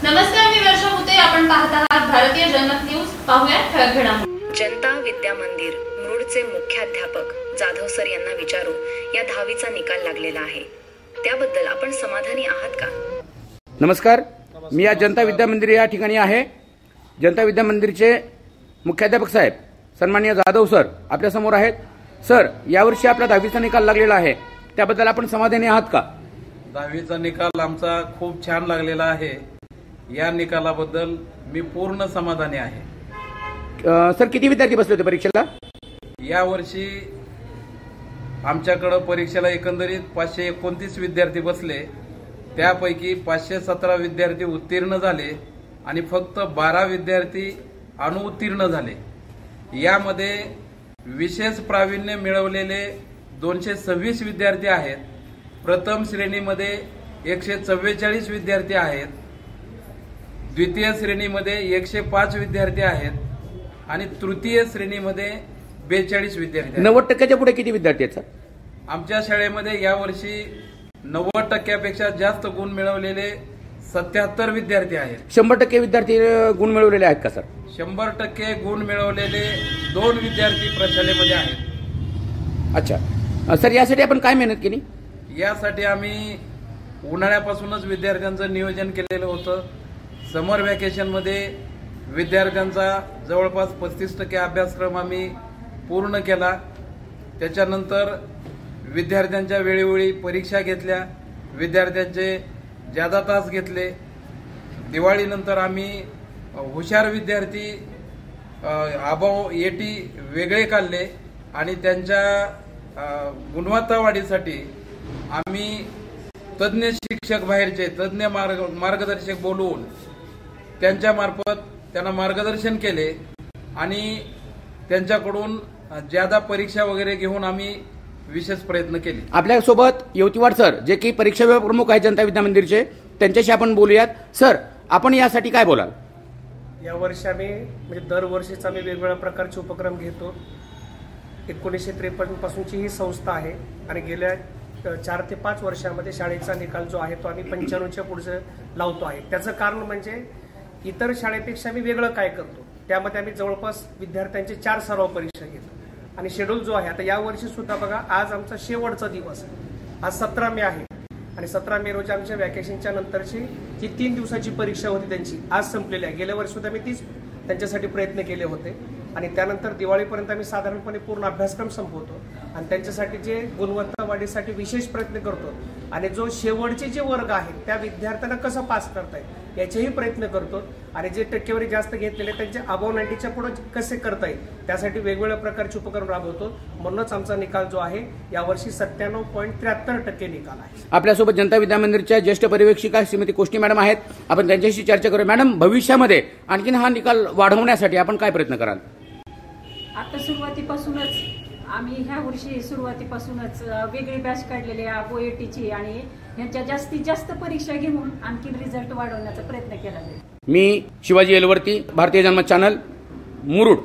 नमस्कार, मी वर्षा होते. आपण पाहत आहात भारतीय जनमत न्यूज. पाहूया ठळक घडामोडी. जनता विद्या मंदिर मुरुडचे मुख्याध्यापक जाधव सर यांना विचारू, या 10वीचा निकाल लागलेला आहे, त्याबद्दल आपण समाधानी आहात का? नमस्कार, मी या जनता विद्या मंदिर या ठिकाणी आहे. जनता विद्या मंदिरचे मुख्याध्यापक साहेब सन्माननीय जाधव सर आपल्या समोर आहेत. सर, यावर्षी आपला 10वीचा निकाल लागलेला आहे, त्याबद्दल आपण समाधानी आहात का? 10वीचा निकाल आमचा खूप छान लागलेला आहे. या निकालाबद्दल मी पूर्ण समाधानी आहे. सर, किती विद्यार्थी बसले होते परीक्षेला? यावर्षी आमच्याकडे परीक्षेला एकंदरीत 529 विद्यार्थी बसले. त्यापैकी 517 विद्यार्थी उत्तीर्ण झाले आणि फक्त 12 विद्यार्थी अनुत्तीर्ण झाले. यामध्ये विशेष प्रावीण्य मिळवलेले 226 विद्यार्थी आहेत. प्रथम श्रेणीमध्ये 144 विद्यार्थी आहेत. द्वितीय श्रेणीमध्ये 105 विद्यार्थी आहेत आणि तृतीय श्रेणीमध्ये 42 विद्यार्थी. 90% पुढे किती विद्यार्थी आहेत सर? आमच्या शाळेमध्ये यावर्षी 90%पेक्षा जास्त गुण मिळवलेले 77 विद्यार्थी आहेत. 100% विद्यार्थी गुण मिळवलेले आहेत का सर? 100% गुण मिळवलेले 2 विद्यार्थी प्रशालेमध्ये आहेत. अच्छा सर, यासाठी आपण काय मेहनत केली? यासाठी आम्ही उन्हाळ्यापासूनच विद्यार्थ्यांचं नियोजन केलेलं होतं. समर व्हॅकेशनमध्ये विद्यार्थ्यांचा जवळपास 35% अभ्यासक्रम आम्ही पूर्ण केला. त्याच्यानंतर विद्यार्थ्यांच्या वेळोवेळी परीक्षा घेतल्या, विद्यार्थ्यांचे जादा तास घेतले. दिवाळीनंतर आम्ही हुशार विद्यार्थी अभाव एटी वेगळे काढले आणि त्यांच्या गुणवत्ता वाढीसाठी आम्ही तज्ज्ञ शिक्षक, बाहेरचे तज्ज्ञ मार्गदर्शक बोलवून त्यांच्या मार्फत त्यांना मार्गदर्शन केले आणि त्यांच्याकडून ज्यादा परीक्षा वगैरे घेऊन आम्ही विशेष प्रयत्न केले. आपल्यासोबत यवतीवाड सर, जे की परीक्षा विभाग प्रमुख आहेत जनता विद्या मंदिरचे, त्यांच्याशी आपण बोलूयात. सर, आपण यासाठी काय बोलाल? या वर्षी आम्ही म्हणजे दरवर्षीच आम्ही वेगवेगळ्या प्रकारचे उपक्रम घेतो. 1953 पासूनची ही संस्था आहे आणि गेल्या 4 ते 5 वर्षामध्ये शाळेचा निकाल जो आहे तो आम्ही 95च्या पुढे लावतो आहे. त्याचं कारण म्हणजे इतर शाळेपेक्षा आम्ही वेगळं काय करतो, त्यामध्ये आम्ही जवळपास विद्यार्थ्यांचे 4 सराव परीक्षा घेतो आणि शेड्यूल जो आहे आता यावर्षी सुद्धा बघा, आज आमचा शेवटचा दिवस आहे. आज 17 मे आहे आणि 17 मे रोजी आमच्या व्हॅकेशनच्या नंतरची जी 3 दिवसाची परीक्षा होती त्यांची आज संपलेली आहे. गेल्या वर्षी सुद्धा आम्ही तीच त्यांच्यासाठी प्रयत्न केले होते आणि त्यानंतर दिवाळीपर्यंत आम्ही साधारणपणे पूर्ण अभ्यासक्रम संपवतो आणि त्यांच्यासाठी जे गुणवत्ता वाढीसाठी विशेष प्रयत्न करतो आणि जो शेवटचे जे वर्ग आहेत त्या विद्यार्थ्यांना कसं पास करता येईल याचेही प्रयत्न करतो आणि जे टक्केवारी जास्त घेतलेले त्यांच्या अबाव 90च्या पुढे कसे करता येईल त्यासाठी वेगवेगळ्या प्रकारचे उपक्रम राबवतो. म्हणूनच आमचा निकाल जो आहे यावर्षी 97.73% निकाल आहे. आपल्यासोबत जनता विद्या मंदिरच्या ज्येष्ठ पर्यवेक्षिका श्रीमती कोष्टी मॅडम आहेत. आपण त्यांच्याशी चर्चा करू. मॅडम, भविष्यामध्ये आणखीन हा निकाल वाढवण्यासाठी आपण काय प्रयत्न कराल? आता सुरुवातीपासूनच आम्ही ह्या वर्षी सुरुवातीपासूनच वेगळी बॅच काढलेली आहे OETची आणि ह्यांच्या जास्तीत जास्त परीक्षा घेऊन आणखी रिझल्ट वाढवण्याचा प्रयत्न केला जाईल. मी शिवाजी एलवर्ती, भारतीय जनमत चॅनल, मुरुड.